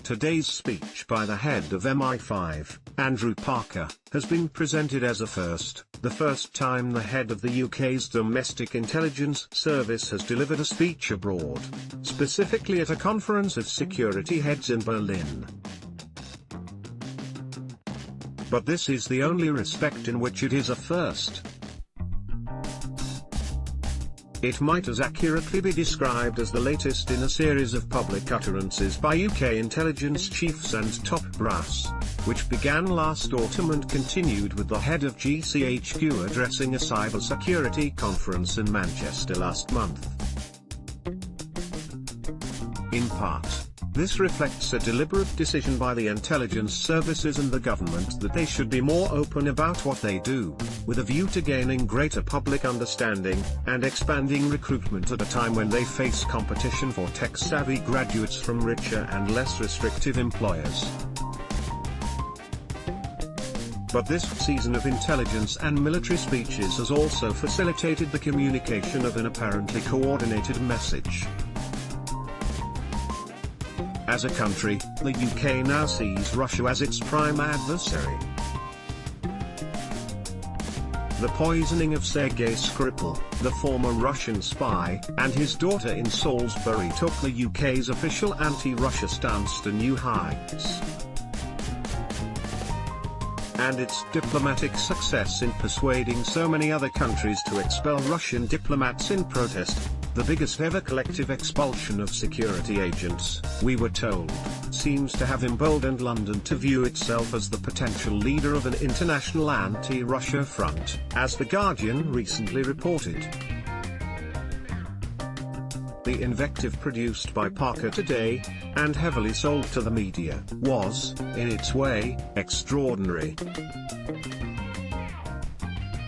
Today's speech by the head of MI5, Andrew Parker, has been presented as a first, the first time the head of the UK's Domestic Intelligence Service has delivered a speech abroad, specifically at a conference of security heads in Berlin. But this is the only respect in which it is a first. It might as accurately be described as the latest in a series of public utterances by UK intelligence chiefs and top brass, which began last autumn and continued with the head of GCHQ addressing a cybersecurity conference in Manchester last month. In part, this reflects a deliberate decision by the intelligence services and the government that they should be more open about what they do, with a view to gaining greater public understanding, and expanding recruitment at a time when they face competition for tech-savvy graduates from richer and less restrictive employers. But this season of intelligence and military speeches has also facilitated the communication of an apparently coordinated message. As a country, the UK now sees Russia as its prime adversary. The poisoning of Sergei Skripal, the former Russian spy, and his daughter in Salisbury took the UK's official anti-Russia stance to new heights. And its diplomatic success in persuading so many other countries to expel Russian diplomats in protest, the biggest ever collective expulsion of security agents, we were told, seems to have emboldened London to view itself as the potential leader of an international anti-Russia front, as The Guardian recently reported. The invective produced by Parker today, and heavily sold to the media, was, in its way, extraordinary.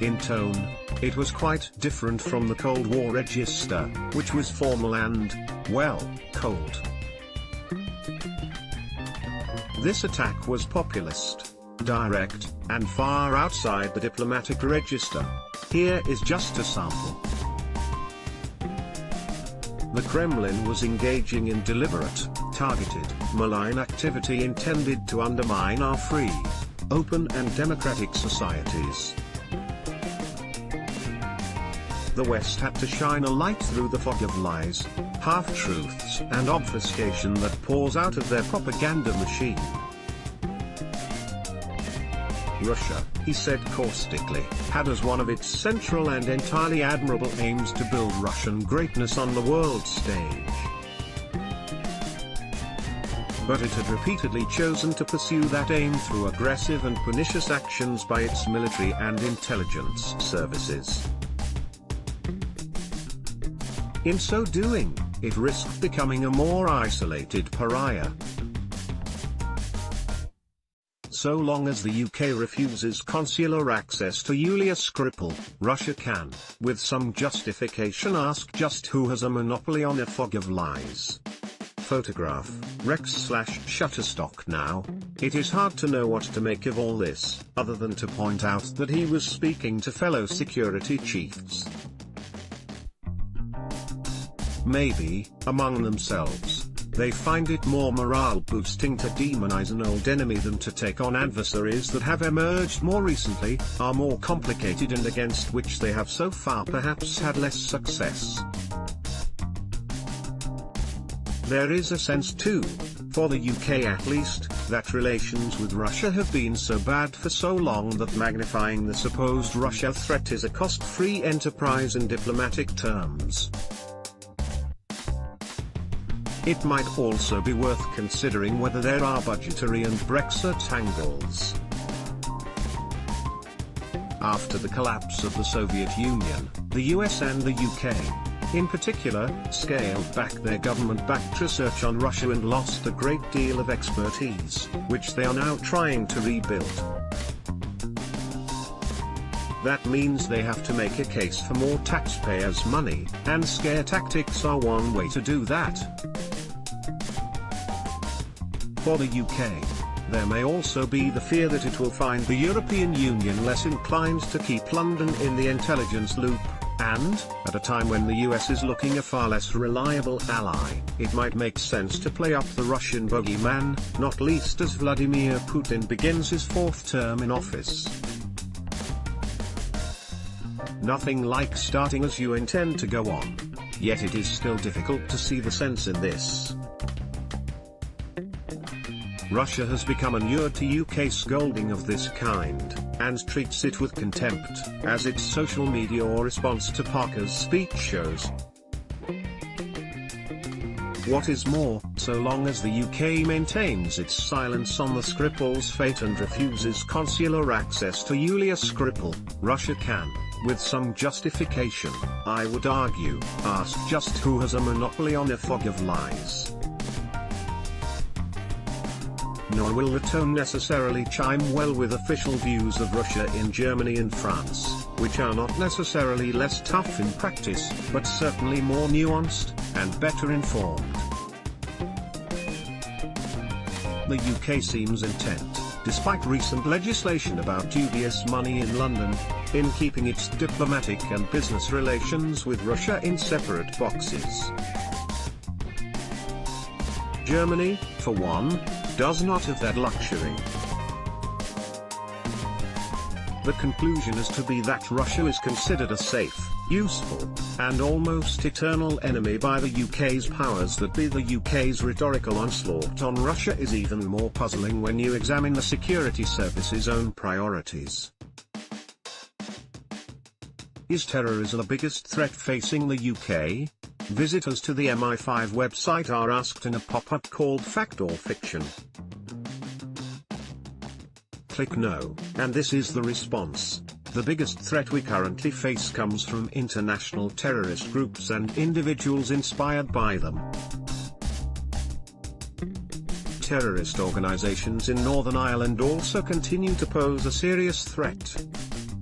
In tone, it was quite different from the Cold War register, which was formal and, well, cold. This attack was populist, direct, and far outside the diplomatic register. Here is just a sample. The Kremlin was engaging in deliberate, targeted, malign activity intended to undermine our free, open and democratic societies. The West had to shine a light through the fog of lies, half-truths and obfuscation that pours out of their propaganda machine. Russia, he said caustically, had as one of its central and entirely admirable aims to build Russian greatness on the world stage. But it had repeatedly chosen to pursue that aim through aggressive and pernicious actions by its military and intelligence services. In so doing, it risked becoming a more isolated pariah. So long as the UK refuses consular access to Yulia Skripal, Russia can, with some justification, ask just who has a monopoly on a fog of lies. Photograph, Rex/Shutterstock. Now, it is hard to know what to make of all this, other than to point out that he was speaking to fellow security chiefs. Maybe, among themselves, they find it more morale-boosting to demonize an old enemy than to take on adversaries that have emerged more recently, are more complicated and against which they have so far perhaps had less success. There is a sense too, for the UK at least, that relations with Russia have been so bad for so long that magnifying the supposed Russia threat is a cost-free enterprise in diplomatic terms. It might also be worth considering whether there are budgetary and Brexit angles. After the collapse of the Soviet Union, the US and the UK, in particular, scaled back their government-backed research on Russia and lost a great deal of expertise, which they are now trying to rebuild. That means they have to make a case for more taxpayers' money, and scare tactics are one way to do that. For the UK, there may also be the fear that it will find the European Union less inclined to keep London in the intelligence loop, And, at a time when the US is looking a far less reliable ally, it might make sense to play up the Russian bogeyman, not least as Vladimir Putin begins his fourth term in office. Nothing like starting as you intend to go on. Yet it is still difficult to see the sense in this. Russia has become inured to UK scolding of this kind, and treats it with contempt, as its social media or response to Parker's speech shows. What is more, so long as the UK maintains its silence on the Skripal's fate and refuses consular access to Yulia Skripal, Russia can, with some justification, I would argue, ask just who has a monopoly on a fog of lies. Nor will the tone necessarily chime well with official views of Russia in Germany and France, which are not necessarily less tough in practice, but certainly more nuanced, and better informed. The UK seems intent, despite recent legislation about dubious money in London, in keeping its diplomatic and business relations with Russia in separate boxes. Germany, for one, does not have that luxury. The conclusion is to be that Russia is considered a safe, useful, and almost eternal enemy by the UK's powers that be. The UK's rhetorical onslaught on Russia is even more puzzling when you examine the security service's own priorities. Is terrorism the biggest threat facing the UK? Visitors to the MI5 website are asked in a pop-up called Fact or Fiction. Click no, and this is the response. The biggest threat we currently face comes from international terrorist groups and individuals inspired by them. Terrorist organizations in Northern Ireland also continue to pose a serious threat.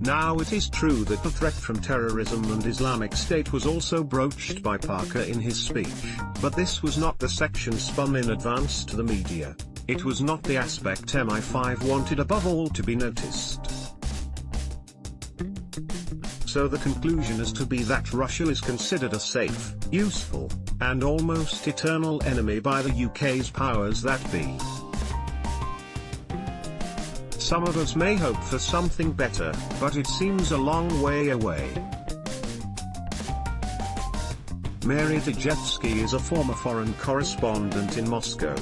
Now it is true that the threat from terrorism and Islamic State was also broached by Parker in his speech, but this was not the section spun in advance to the media. It was not the aspect MI5 wanted above all to be noticed. So the conclusion is to be that Russia is considered a safe, useful, and almost eternal enemy by the UK's powers that be. Some of us may hope for something better, but it seems a long way away. Mary Dejevsky is a former foreign correspondent in Moscow.